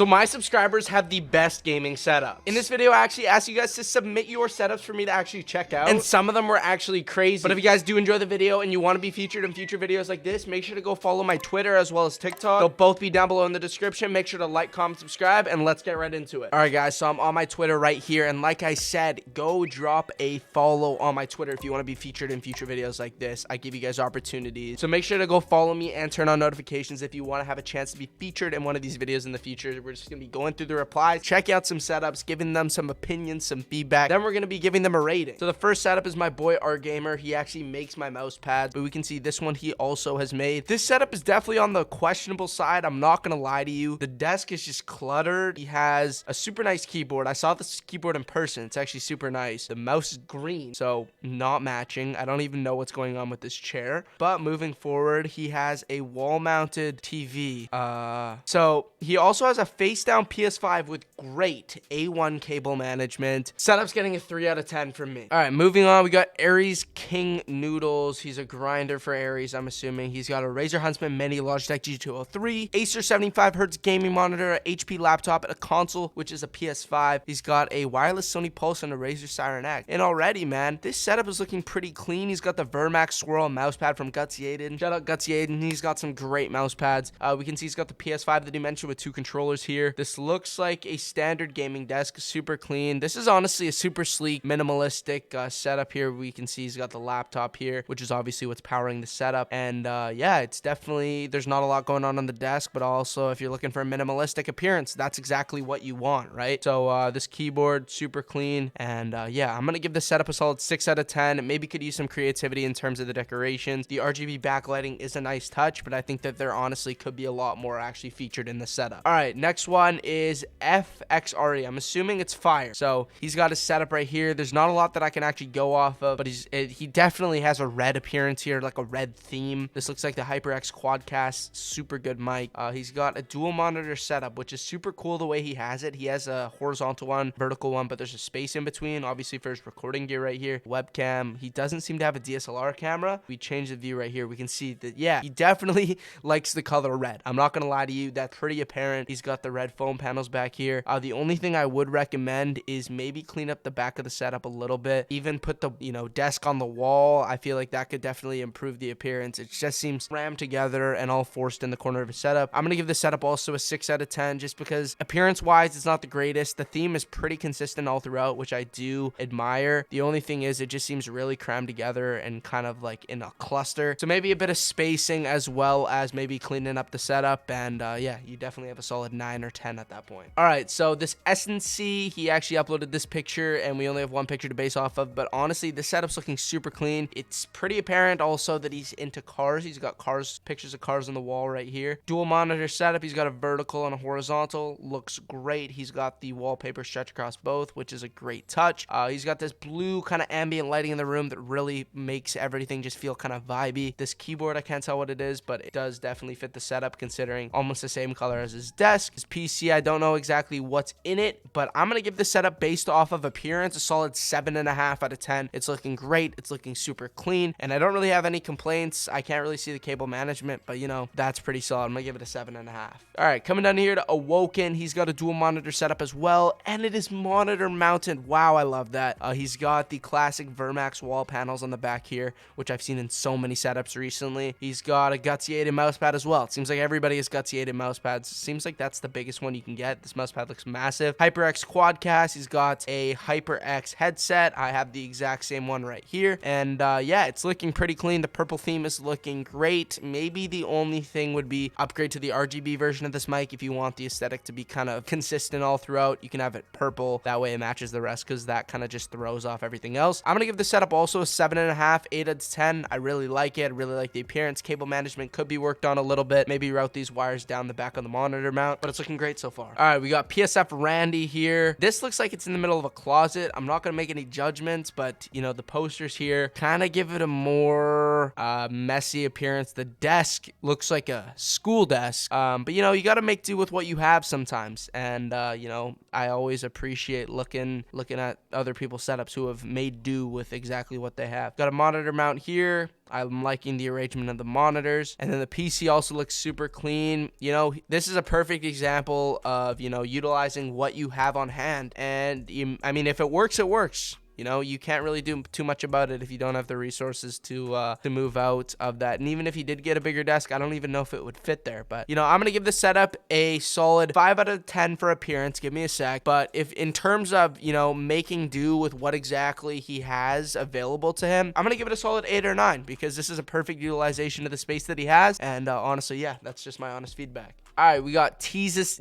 So my subscribers have the best gaming setup. In this video, I actually asked you guys to submit your setups for me to actually check out, and some of them were actually crazy. But if you guys do enjoy the video and you want to be featured in future videos like this, make sure to go follow my Twitter as well as TikTok. They'll both be down below in the description. Make sure to like, comment, subscribe, and let's get right into it. All right, guys, so I'm on my Twitter right here, and like I said, go drop a follow on my Twitter if you want to be featured in future videos like this. I give you guys opportunities, so make sure to go follow me and turn on notifications if you want to have a chance to be featured in one of these videos in the future. We're just gonna be going through the replies, check out some setups, giving them some opinions, some feedback, then we're gonna be giving them a rating. So the first setup is my boy R Gamer. He actually makes my mouse pads, but we can see this one he also has made. This setup is definitely on the questionable side. I'm not gonna lie to you. The desk is just cluttered. He has a super nice keyboard. I saw this keyboard in person. It's actually super nice. The mouse is green, so not matching. I don't even know what's going on with this chair. But moving forward, he has a wall-mounted TV. So he also has a face-down PS5 with great A1 cable management. Setup's getting a 3 out of 10 from me. All right, moving on, we got Aries King Noodles. He's a grinder for Aries, I'm assuming. He's got a Razer Huntsman Mini Logitech G203, Acer 75Hz gaming monitor, a HP laptop, and a console, which is a PS5. He's got a wireless Sony Pulse and a Razer Siren X. And already, man, this setup is looking pretty clean. He's got the Vermax Swirl mousepad from Gutsy Aiden. Shout out Gutsy Aiden. He's got some great mouse pads. We can see he's got the PS5 that he mentioned with 2 controllers here. This looks like a standard gaming desk, super clean. This is honestly a super sleek, minimalistic setup here. We can see he's got the laptop here, which is obviously what's powering the setup. And yeah, it's definitely, there's not a lot going on the desk, but also if you're looking for a minimalistic appearance, that's exactly what you want, right? So this keyboard, super clean. And yeah, I'm gonna give this setup a solid 6 out of 10. Maybe could use some creativity in terms of the decorations. The RGB backlighting is a nice touch, but I think that there honestly could be a lot more actually featured in the setup. All right, next one is FXRE. I'm assuming it's fire. So he's got his setup right here. There's not a lot that I can actually go off of, but he definitely has a red appearance here, like a red theme. This looks like the HyperX Quadcast, super good mic. He's got a dual monitor setup, which is super cool the way he has it. He has a horizontal one, vertical one, but there's a space in between, obviously for his recording gear right here. Webcam. He doesn't seem to have a DSLR camera. We change the view right here. We can see that, yeah, he definitely likes the color red. I'm not gonna lie to you, that's pretty apparent. He's got the red foam panels back here. The only thing I would recommend is maybe clean up the back of the setup a little bit. Even put the, desk on the wall. I feel like that could definitely improve the appearance. It just seems rammed together and all forced in the corner of his setup. I'm gonna give the setup also a 6 out of 10 just because appearance-wise, it's not the greatest. The theme is pretty consistent all throughout, which I do admire. The only thing is it just seems really crammed together and kind of like in a cluster. So maybe a bit of spacing as well as maybe cleaning up the setup. And yeah, you definitely have a solid 9 or 10 at that point. All right, so this SNC, he actually uploaded this picture and we only have one picture to base off of, but honestly, the setup's looking super clean. It's pretty apparent also that he's into cars. He's got pictures of cars on the wall right here. Dual monitor setup. He's got a vertical and a horizontal. Looks great. He's got the wallpaper stretch across both, which is a great touch. He's got this blue kind of ambient lighting in the room that really makes everything just feel kind of vibey. This keyboard, I can't tell what it is, but it does definitely fit the setup considering almost the same color as his desk. His PC, I don't know exactly what's in it, but I'm gonna give the setup based off of appearance a solid 7.5 out of 10. It's looking great. It's looking super clean, and I don't really have any complaints. I can't really see the cable management, but that's pretty solid. I'm gonna give it a 7.5. All right, coming down here to Awoken. He's got a dual monitor setup as well, and it is monitor mounted. Wow, I love that. He's got the classic Vermax wall panels on the back here, which I've seen in so many setups recently. He's got a Gutsy Aiden mousepad as well. It seems like everybody has Gutsy Aiden mousepads. Seems like that's the biggest one you can get. This mousepad looks massive. HyperX Quadcast. He's got a HyperX headset. I have the exact same one right here. And yeah, it's looking pretty clean. The purple theme is looking great. Maybe the only thing would be upgrade to the RGB version of this mic if you want the aesthetic to be kind of consistent all throughout. You can have it purple. That way it matches the rest because that kind of just throws off everything else. I'm going to give the setup also a 7.5, 8 out of 10. I really like it. I really like the appearance. Cable management could be worked on a little bit. Maybe route these wires down the back of the monitor mount, but it's looking great so far. All right, we got PSF Randy here. This looks like it's in the middle of a closet. I'm not going to make any judgments, but the posters here kind of give it a more messy appearance. The desk looks like a school desk, but you got to make do with what you have sometimes. And I always appreciate looking at other people's setups who have made do with exactly what they have. Got a monitor mount here. I'm liking the arrangement of the monitors. And then the PC also looks super clean. You know, this is a perfect example of, you know, utilizing what you have on hand. And I mean, if it works, it works. You know, you can't really do too much about it if you don't have the resources to move out of that. And even if you did get a bigger desk, I don't even know if it would fit there. But, you know, I'm going to give the setup a solid 5 out of 10 for appearance. Give me a sec. But if in terms of, you know, making do with what exactly he has available to him, I'm going to give it a solid 8 or 9 because this is a perfect utilization of the space that he has. And honestly, yeah, that's just my honest feedback. All right, we got Jesus.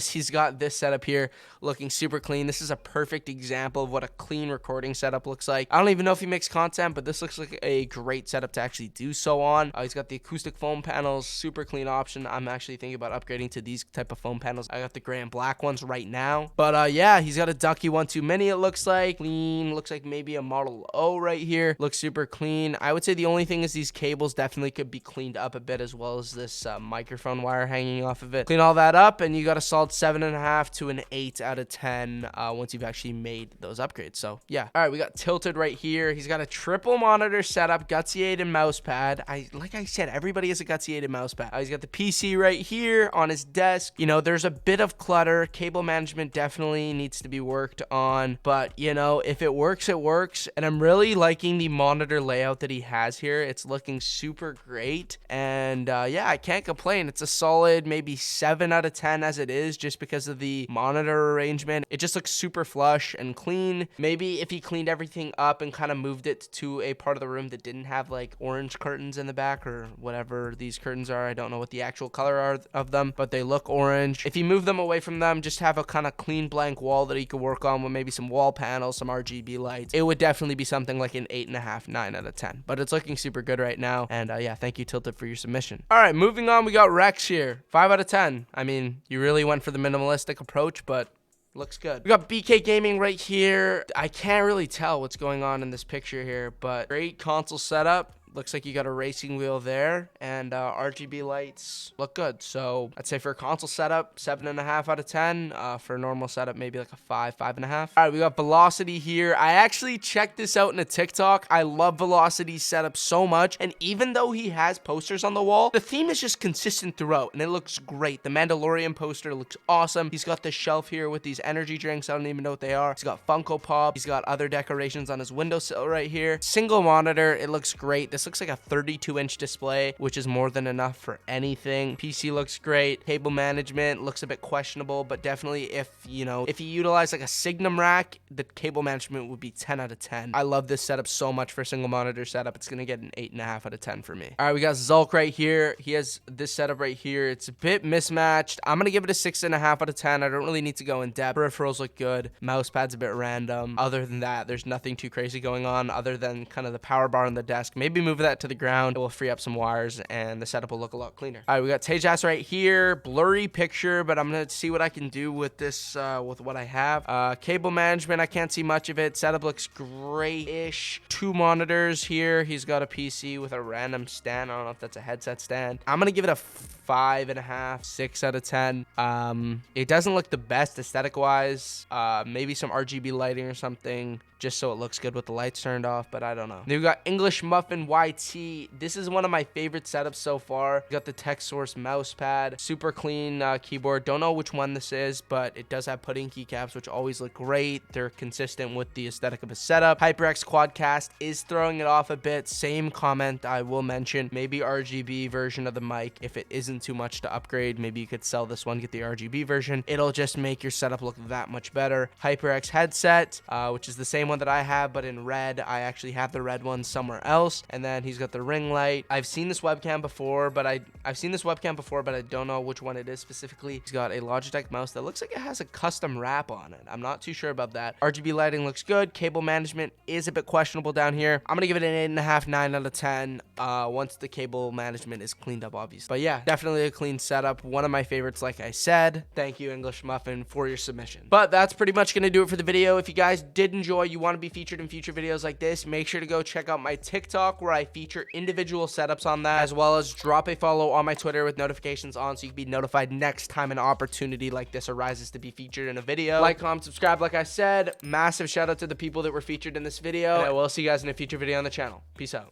He's got this setup here looking super clean. This is a perfect example of what a clean recording setup looks like. I don't even know if he makes content, but this looks like a great setup to actually do so on. He's got the acoustic foam panels, super clean option. I'm actually thinking about upgrading to these type of foam panels. I got the gray and black ones right now. But yeah, he's got a Ducky 1.2 Mini, it looks like. Clean, looks like maybe a Model O right here. Looks super clean. I would say the only thing is these cables definitely could be cleaned up a bit, as well as this microphone wire hanging off of it. Clean all that up, and you got a solid 7.5 to an 8 out of 10 once you've actually made those upgrades. So yeah. All right, we got Tilted right here. He's got a triple monitor setup, Gutsy-aided mouse pad. Like I said, everybody has a Gutsy-aided mouse pad. He's got the PC right here on his desk. You know, there's a bit of clutter. Cable management definitely needs to be worked on, but you know, if it works, it works. And I'm really liking the monitor layout that he has here. It's looking super great, and yeah, I can't complain. It's a solid maybe 7 out of 10 as it is, just because of the monitor arrangement. It just looks super flush and clean. Maybe if he cleaned everything up and kind of moved it to a part of the room that didn't have like orange curtains in the back or whatever these curtains are. I don't know what the actual color are of them, but they look orange. If you move them away from them, just have a kind of clean blank wall that he could work on with maybe some wall panels, some RGB lights. It would definitely be something like an 8.5, 9 out of 10. But it's looking super good right now. And yeah, thank you, Tilted, for your submission. All right, moving on, we got Rex here. 5 out of 10. I mean, you really went for the minimalistic approach, but looks good. We got BK Gaming right here. I can't really tell what's going on in this picture here, but great console setup. Looks like you got a racing wheel there, and RGB lights look good. So I'd say for a console setup, 7.5 out of 10. For a normal setup, maybe like a 5, 5.5. All right, we got Velocity here. I actually checked this out in a TikTok. I love Velocity's setup so much, and even though he has posters on the wall, the theme is just consistent throughout, and it looks great. The Mandalorian poster looks awesome. He's got this shelf here with these energy drinks. I don't even know what they are. He's got Funko Pop. He's got other decorations on his windowsill right here. Single monitor. It looks great. This looks like a 32-inch display, which is more than enough for anything. PC looks great. Cable management looks a bit questionable, but definitely if you utilize like a Signum rack, the cable management would be 10 out of 10. I love this setup so much for a single monitor setup. It's gonna get an 8.5 out of 10 for me. All right, we got Zulk right here. He has this setup right here. It's a bit mismatched. I'm gonna give it a 6.5 out of 10. I don't really need to go in depth. Peripherals look good. Mouse pad's a bit random. Other than that, there's nothing too crazy going on other than kind of the power bar on the desk. Maybe move that to the ground. It will free up some wires and the setup will look a lot cleaner. All right, we got Tejas right here. Blurry picture, but I'm gonna see what I can do with this, with what I have. Cable management, I can't see much of it. Setup looks great-ish. 2 monitors here. He's got a PC with a random stand. I don't know if that's a headset stand. I'm gonna give it a 5.5, 6 out of 10. It doesn't look the best aesthetic wise. Maybe some RGB lighting or something, just so it looks good with the lights turned off, but I don't know. Then we got English Muffin YT. This is one of my favorite setups so far. We got the TechSource mouse pad, super clean keyboard. Don't know which one this is, but it does have pudding keycaps, which always look great. They're consistent with the aesthetic of a setup. HyperX Quadcast is throwing it off a bit. Same comment I will mention. Maybe RGB version of the mic. If it isn't too much to upgrade, maybe you could sell this one, get the RGB version. It'll just make your setup look that much better. HyperX headset, which is the same one that I have, but in red. I actually have the red one somewhere else. And then he's got the ring light. I've seen this webcam before, but I don't know which one it is specifically. He's got a Logitech mouse that looks like it has a custom wrap on it. I'm not too sure about that. RGB lighting looks good. Cable management is a bit questionable down here. I'm gonna give it an 8.5, 9 out of 10 once the cable management is cleaned up, obviously. But yeah, definitely a clean setup. One of my favorites, like I said. Thank you, English Muffin, for your submission. But that's pretty much gonna do it for the video. If you guys did enjoy, you want to be featured in future videos like this, make sure to go check out my TikTok where I feature individual setups on that, as well as drop a follow on my Twitter with notifications on so you can be notified next time an opportunity like this arises to be featured in a video. Like, comment, subscribe, like I said. Massive shout out to the people that were featured in this video, and I will see you guys in a future video on the channel. Peace out.